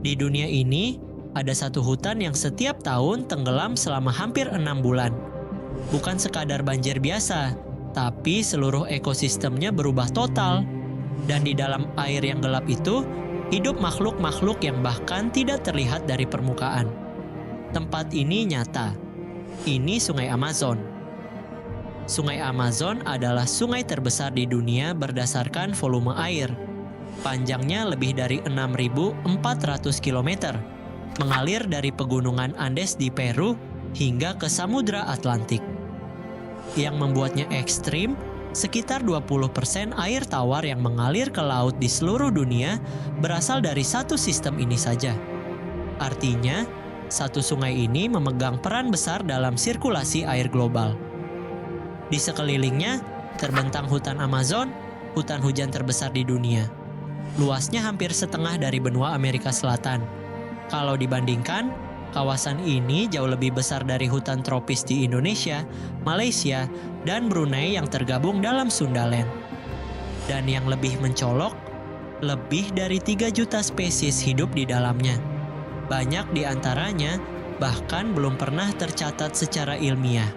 Di dunia ini, ada satu hutan yang setiap tahun tenggelam selama hampir 6 bulan. Bukan sekadar banjir biasa, tapi seluruh ekosistemnya berubah total. Dan di dalam air yang gelap itu, hidup makhluk-makhluk yang bahkan tidak terlihat dari permukaan. Tempat ini nyata. Ini Sungai Amazon. Sungai Amazon adalah sungai terbesar di dunia berdasarkan volume air. Panjangnya lebih dari 6.400 km, mengalir dari pegunungan Andes di Peru hingga ke Samudra Atlantik. Yang membuatnya ekstrim, sekitar 20% air tawar yang mengalir ke laut di seluruh dunia berasal dari satu sistem ini saja. Artinya, satu sungai ini memegang peran besar dalam sirkulasi air global. Di sekelilingnya, terbentang hutan Amazon, hutan hujan terbesar di dunia. Luasnya hampir setengah dari benua Amerika Selatan. Kalau dibandingkan, kawasan ini jauh lebih besar dari hutan tropis di Indonesia, Malaysia, dan Brunei yang tergabung dalam Sundaland. Dan yang lebih mencolok, lebih dari 3 juta spesies hidup di dalamnya. Banyak di antaranya bahkan belum pernah tercatat secara ilmiah.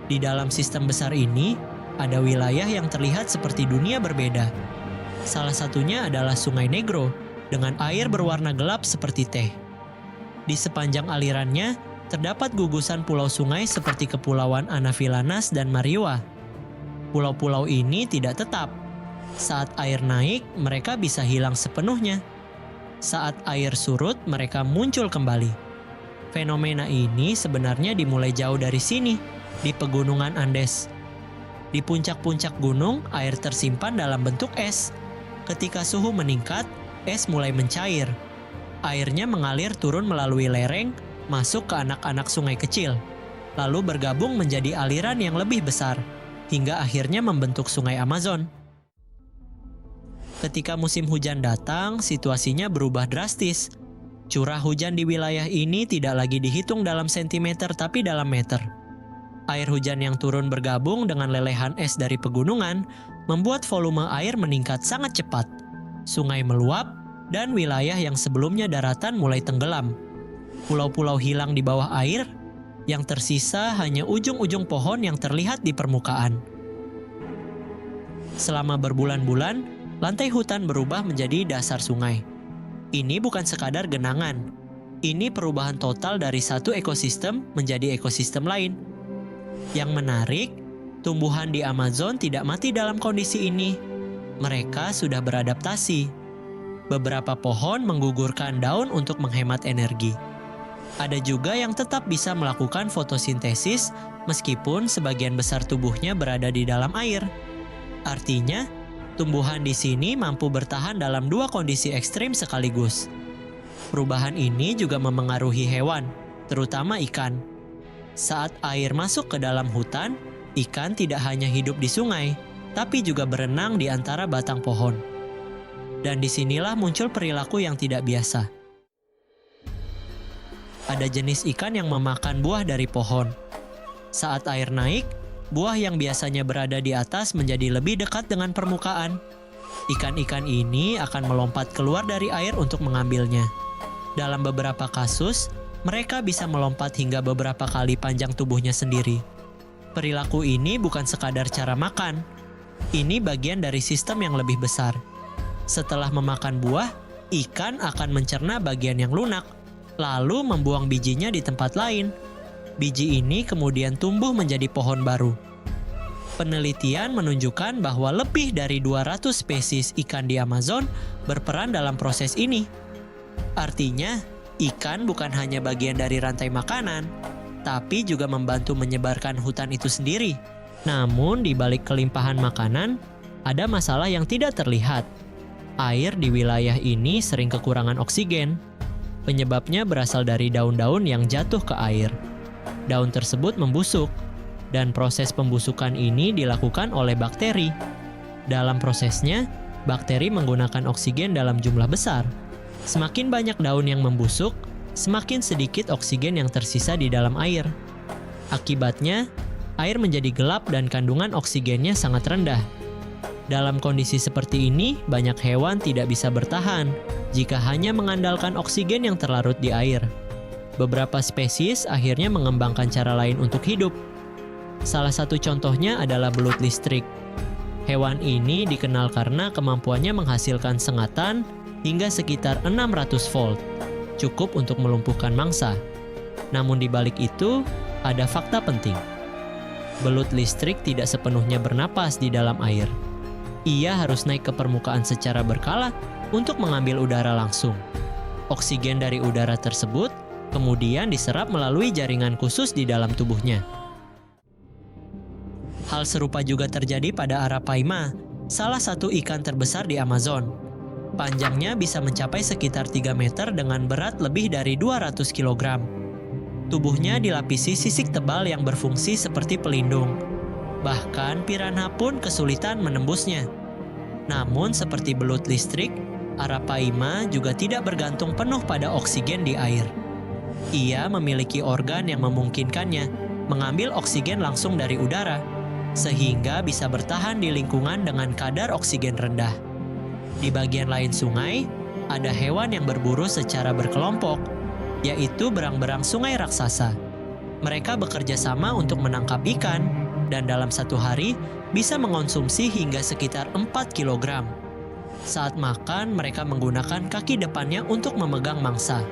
Di dalam sistem besar ini, ada wilayah yang terlihat seperti dunia berbeda. Salah satunya adalah Sungai Negro, dengan air berwarna gelap seperti teh. Di sepanjang alirannya, terdapat gugusan pulau sungai seperti Kepulauan Anavilanas dan Mariua. Pulau-pulau ini tidak tetap. Saat air naik, mereka bisa hilang sepenuhnya. Saat air surut, mereka muncul kembali. Fenomena ini sebenarnya dimulai jauh dari sini, di pegunungan Andes. Di puncak-puncak gunung, air tersimpan dalam bentuk es. Ketika suhu meningkat, es mulai mencair. Airnya mengalir turun melalui lereng, masuk ke anak-anak sungai kecil, lalu bergabung menjadi aliran yang lebih besar, hingga akhirnya membentuk Sungai Amazon. Ketika musim hujan datang, situasinya berubah drastis. Curah hujan di wilayah ini tidak lagi dihitung dalam sentimeter tapi dalam meter. Air hujan yang turun bergabung dengan lelehan es dari pegunungan membuat volume air meningkat sangat cepat. Sungai meluap dan wilayah yang sebelumnya daratan mulai tenggelam. Pulau-pulau hilang di bawah air, yang tersisa hanya ujung-ujung pohon yang terlihat di permukaan. Selama berbulan-bulan, lantai hutan berubah menjadi dasar sungai. Ini bukan sekadar genangan. Ini perubahan total dari satu ekosistem menjadi ekosistem lain. Yang menarik, tumbuhan di Amazon tidak mati dalam kondisi ini. Mereka sudah beradaptasi. Beberapa pohon menggugurkan daun untuk menghemat energi. Ada juga yang tetap bisa melakukan fotosintesis meskipun sebagian besar tubuhnya berada di dalam air. Artinya, tumbuhan di sini mampu bertahan dalam 2 kondisi ekstrim sekaligus. Perubahan ini juga memengaruhi hewan, terutama ikan. Saat air masuk ke dalam hutan, ikan tidak hanya hidup di sungai, tapi juga berenang di antara batang pohon. Dan disinilah muncul perilaku yang tidak biasa. Ada jenis ikan yang memakan buah dari pohon. Saat air naik, buah yang biasanya berada di atas menjadi lebih dekat dengan permukaan. Ikan-ikan ini akan melompat keluar dari air untuk mengambilnya. Dalam beberapa kasus, mereka bisa melompat hingga beberapa kali panjang tubuhnya sendiri. Perilaku ini bukan sekadar cara makan. Ini bagian dari sistem yang lebih besar. Setelah memakan buah, ikan akan mencerna bagian yang lunak, lalu membuang bijinya di tempat lain. Biji ini kemudian tumbuh menjadi pohon baru. Penelitian menunjukkan bahwa lebih dari 200 spesies ikan di Amazon berperan dalam proses ini. Artinya, ikan bukan hanya bagian dari rantai makanan, tapi juga membantu menyebarkan hutan itu sendiri. Namun, di balik kelimpahan makanan, ada masalah yang tidak terlihat. Air di wilayah ini sering kekurangan oksigen. Penyebabnya berasal dari daun-daun yang jatuh ke air. Daun tersebut membusuk, dan proses pembusukan ini dilakukan oleh bakteri. Dalam prosesnya, bakteri menggunakan oksigen dalam jumlah besar. Semakin banyak daun yang membusuk, semakin sedikit oksigen yang tersisa di dalam air. Akibatnya, air menjadi gelap dan kandungan oksigennya sangat rendah. Dalam kondisi seperti ini, banyak hewan tidak bisa bertahan jika hanya mengandalkan oksigen yang terlarut di air. Beberapa spesies akhirnya mengembangkan cara lain untuk hidup. Salah satu contohnya adalah belut listrik. Hewan ini dikenal karena kemampuannya menghasilkan sengatan hingga sekitar 600 volt, cukup untuk melumpuhkan mangsa. Namun di balik itu, ada fakta penting. Belut listrik tidak sepenuhnya bernapas di dalam air. Ia harus naik ke permukaan secara berkala untuk mengambil udara langsung. Oksigen dari udara tersebut kemudian diserap melalui jaringan khusus di dalam tubuhnya. Hal serupa juga terjadi pada arapaima, salah satu ikan terbesar di Amazon. Panjangnya bisa mencapai sekitar 3 meter dengan berat lebih dari 200 kg. Tubuhnya dilapisi sisik tebal yang berfungsi seperti pelindung. Bahkan piranha pun kesulitan menembusnya. Namun seperti belut listrik, arapaima juga tidak bergantung penuh pada oksigen di air. Ia memiliki organ yang memungkinkannya mengambil oksigen langsung dari udara, sehingga bisa bertahan di lingkungan dengan kadar oksigen rendah. Di bagian lain sungai, ada hewan yang berburu secara berkelompok, yaitu berang-berang sungai raksasa. Mereka bekerja sama untuk menangkap ikan, dan dalam satu hari bisa mengonsumsi hingga sekitar 4 kg. Saat makan, mereka menggunakan kaki depannya untuk memegang mangsa.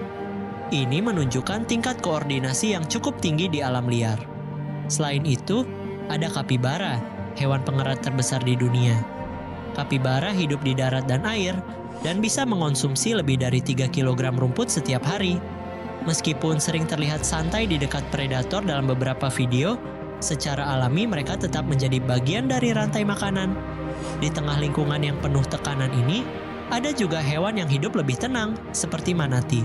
Ini menunjukkan tingkat koordinasi yang cukup tinggi di alam liar. Selain itu, ada kapibara, hewan pengerat terbesar di dunia. Kapibara hidup di darat dan air, dan bisa mengonsumsi lebih dari 3 kg rumput setiap hari. Meskipun sering terlihat santai di dekat predator dalam beberapa video, secara alami mereka tetap menjadi bagian dari rantai makanan. Di tengah lingkungan yang penuh tekanan ini, ada juga hewan yang hidup lebih tenang, seperti manatee.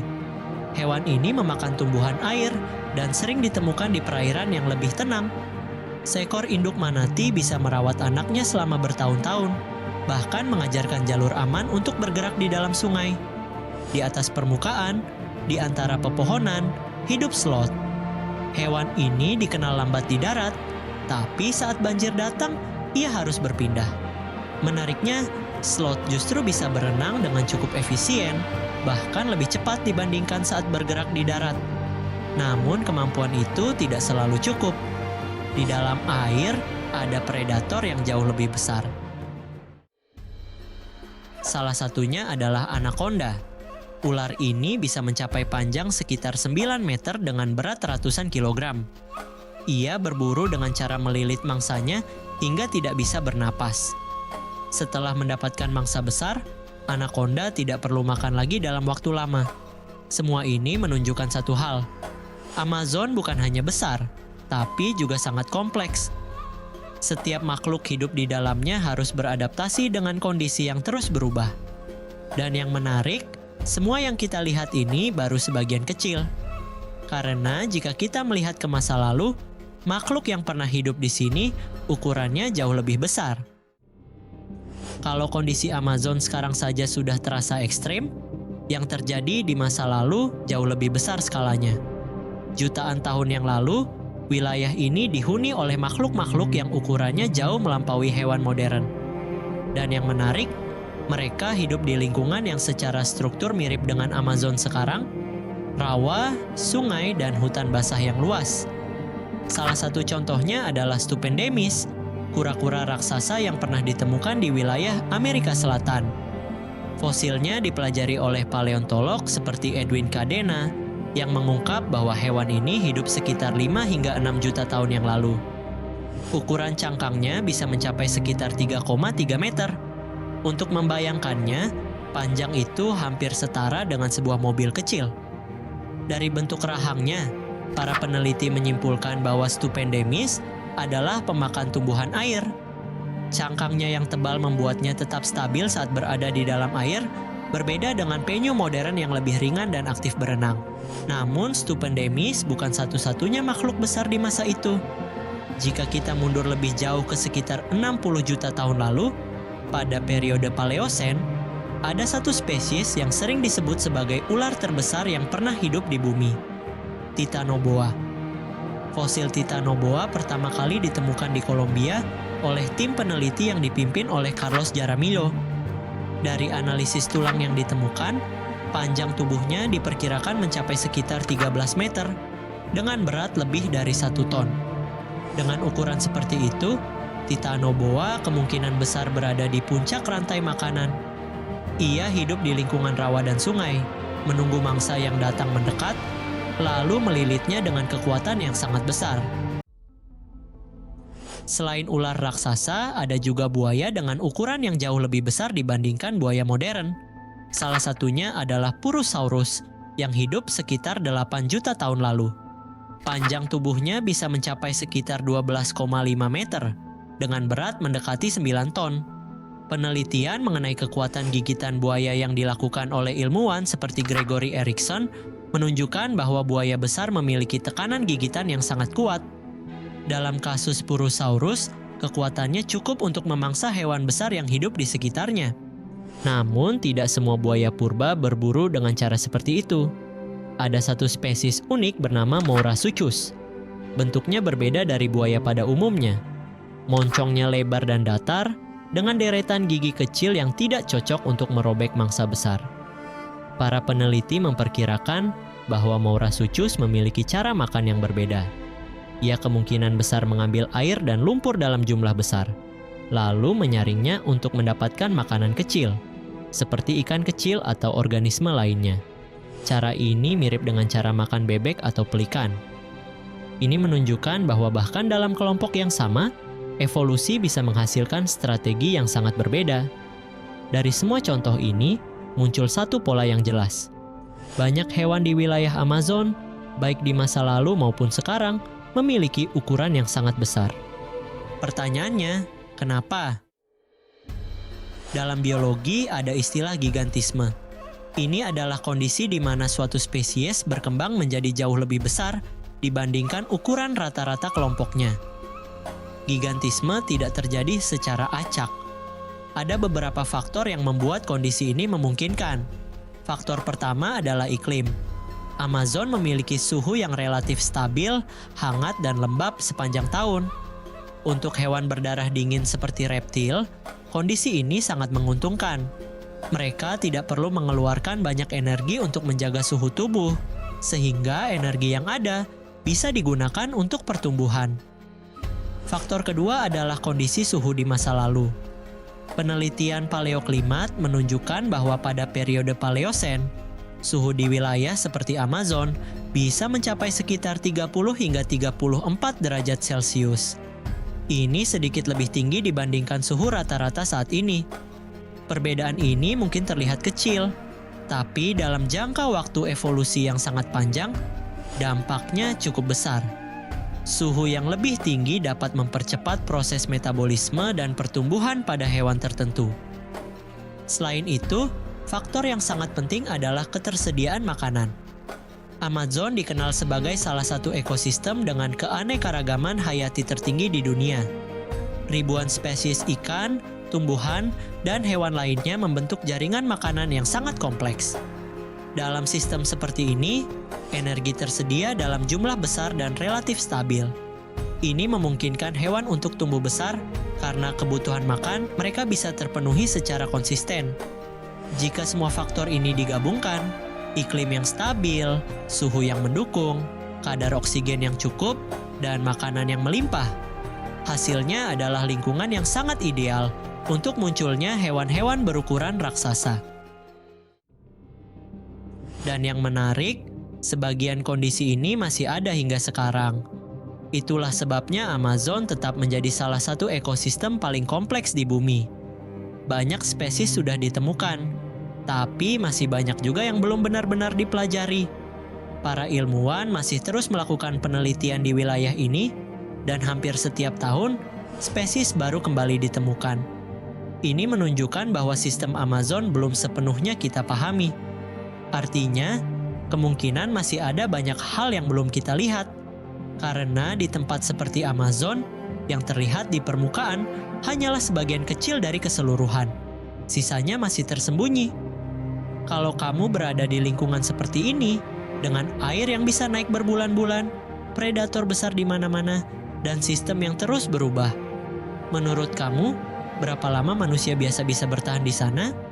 Hewan ini memakan tumbuhan air dan sering ditemukan di perairan yang lebih tenang. Seekor induk manatee bisa merawat anaknya selama bertahun-tahun, bahkan mengajarkan jalur aman untuk bergerak di dalam sungai. Di atas permukaan, di antara pepohonan, hidup sloth. Hewan ini dikenal lambat di darat, tapi saat banjir datang, ia harus berpindah. Menariknya, sloth justru bisa berenang dengan cukup efisien, bahkan lebih cepat dibandingkan saat bergerak di darat. Namun kemampuan itu tidak selalu cukup. Di dalam air, ada predator yang jauh lebih besar. Salah satunya adalah anaconda. Ular ini bisa mencapai panjang sekitar 9 meter dengan berat ratusan kilogram. Ia berburu dengan cara melilit mangsanya hingga tidak bisa bernapas. Setelah mendapatkan mangsa besar, anaconda tidak perlu makan lagi dalam waktu lama. Semua ini menunjukkan satu hal. Amazon bukan hanya besar, tapi juga sangat kompleks. Setiap makhluk hidup di dalamnya harus beradaptasi dengan kondisi yang terus berubah. Dan yang menarik, semua yang kita lihat ini baru sebagian kecil. Karena jika kita melihat ke masa lalu, makhluk yang pernah hidup di sini ukurannya jauh lebih besar. Kalau kondisi Amazon sekarang saja sudah terasa ekstrim, yang terjadi di masa lalu jauh lebih besar skalanya. Jutaan tahun yang lalu, wilayah ini dihuni oleh makhluk-makhluk yang ukurannya jauh melampaui hewan modern. Dan yang menarik, mereka hidup di lingkungan yang secara struktur mirip dengan Amazon sekarang, rawa, sungai, dan hutan basah yang luas. Salah satu contohnya adalah Stupendemis, kura-kura raksasa yang pernah ditemukan di wilayah Amerika Selatan. Fosilnya dipelajari oleh paleontolog seperti Edwin Cadena, yang mengungkap bahwa hewan ini hidup sekitar 5 hingga 6 juta tahun yang lalu. Ukuran cangkangnya bisa mencapai sekitar 3,3 meter. Untuk membayangkannya, panjang itu hampir setara dengan sebuah mobil kecil. Dari bentuk rahangnya, para peneliti menyimpulkan bahwa Stupendemis adalah pemakan tumbuhan air. Cangkangnya yang tebal membuatnya tetap stabil saat berada di dalam air, berbeda dengan penyu modern yang lebih ringan dan aktif berenang. Namun Stupendemis bukan satu-satunya makhluk besar di masa itu. Jika kita mundur lebih jauh ke sekitar 60 juta tahun lalu, pada periode Paleosen, ada satu spesies yang sering disebut sebagai ular terbesar yang pernah hidup di bumi, Titanoboa. Fosil Titanoboa pertama kali ditemukan di Kolombia oleh tim peneliti yang dipimpin oleh Carlos Jaramillo. Dari analisis tulang yang ditemukan, panjang tubuhnya diperkirakan mencapai sekitar 13 meter dengan berat lebih dari 1 ton. Dengan ukuran seperti itu, Titanoboa kemungkinan besar berada di puncak rantai makanan. Ia hidup di lingkungan rawa dan sungai, menunggu mangsa yang datang mendekat, lalu melilitnya dengan kekuatan yang sangat besar. Selain ular raksasa, ada juga buaya dengan ukuran yang jauh lebih besar dibandingkan buaya modern. Salah satunya adalah Purosaurus, yang hidup sekitar 8 juta tahun lalu. Panjang tubuhnya bisa mencapai sekitar 12,5 meter, dengan berat mendekati 9 ton. Penelitian mengenai kekuatan gigitan buaya yang dilakukan oleh ilmuwan seperti Gregory Erickson menunjukkan bahwa buaya besar memiliki tekanan gigitan yang sangat kuat. Dalam kasus Purosaurus, kekuatannya cukup untuk memangsa hewan besar yang hidup di sekitarnya. Namun, tidak semua buaya purba berburu dengan cara seperti itu. Ada satu spesies unik bernama Mourasuchus. Bentuknya berbeda dari buaya pada umumnya. Moncongnya lebar dan datar, dengan deretan gigi kecil yang tidak cocok untuk merobek mangsa besar. Para peneliti memperkirakan bahwa Mourasuchus memiliki cara makan yang berbeda. Ia kemungkinan besar mengambil air dan lumpur dalam jumlah besar, lalu menyaringnya untuk mendapatkan makanan kecil, seperti ikan kecil atau organisme lainnya. Cara ini mirip dengan cara makan bebek atau pelikan. Ini menunjukkan bahwa bahkan dalam kelompok yang sama, evolusi bisa menghasilkan strategi yang sangat berbeda. Dari semua contoh ini, muncul satu pola yang jelas. Banyak hewan di wilayah Amazon, baik di masa lalu maupun sekarang, memiliki ukuran yang sangat besar. Pertanyaannya, kenapa? Dalam biologi ada istilah gigantisme. Ini adalah kondisi di mana suatu spesies berkembang menjadi jauh lebih besar dibandingkan ukuran rata-rata kelompoknya. Gigantisme tidak terjadi secara acak. Ada beberapa faktor yang membuat kondisi ini memungkinkan. Faktor pertama adalah iklim. Amazon memiliki suhu yang relatif stabil, hangat, dan lembab sepanjang tahun. Untuk hewan berdarah dingin seperti reptil, kondisi ini sangat menguntungkan. Mereka tidak perlu mengeluarkan banyak energi untuk menjaga suhu tubuh, sehingga energi yang ada bisa digunakan untuk pertumbuhan. Faktor kedua adalah kondisi suhu di masa lalu. Penelitian paleoklimat menunjukkan bahwa pada periode Paleosen, suhu di wilayah seperti Amazon bisa mencapai sekitar 30 hingga 34 derajat Celcius. Ini sedikit lebih tinggi dibandingkan suhu rata-rata saat ini. Perbedaan ini mungkin terlihat kecil, tapi dalam jangka waktu evolusi yang sangat panjang, dampaknya cukup besar. Suhu yang lebih tinggi dapat mempercepat proses metabolisme dan pertumbuhan pada hewan tertentu. Selain itu, faktor yang sangat penting adalah ketersediaan makanan. Amazon dikenal sebagai salah satu ekosistem dengan keanekaragaman hayati tertinggi di dunia. Ribuan spesies ikan, tumbuhan, dan hewan lainnya membentuk jaringan makanan yang sangat kompleks. Dalam sistem seperti ini, energi tersedia dalam jumlah besar dan relatif stabil. Ini memungkinkan hewan untuk tumbuh besar karena kebutuhan makan mereka bisa terpenuhi secara konsisten. Jika semua faktor ini digabungkan, iklim yang stabil, suhu yang mendukung, kadar oksigen yang cukup, dan makanan yang melimpah, hasilnya adalah lingkungan yang sangat ideal untuk munculnya hewan-hewan berukuran raksasa. Dan yang menarik, sebagian kondisi ini masih ada hingga sekarang. Itulah sebabnya Amazon tetap menjadi salah satu ekosistem paling kompleks di bumi. Banyak spesies sudah ditemukan, tapi masih banyak juga yang belum benar-benar dipelajari. Para ilmuwan masih terus melakukan penelitian di wilayah ini, dan hampir setiap tahun, spesies baru kembali ditemukan. Ini menunjukkan bahwa sistem Amazon belum sepenuhnya kita pahami. Artinya, kemungkinan masih ada banyak hal yang belum kita lihat. Karena di tempat seperti Amazon, yang terlihat di permukaan hanyalah sebagian kecil dari keseluruhan. Sisanya masih tersembunyi. Kalau kamu berada di lingkungan seperti ini, dengan air yang bisa naik berbulan-bulan, predator besar di mana-mana, dan sistem yang terus berubah, Menurut kamu, berapa lama manusia biasa bisa bertahan di sana?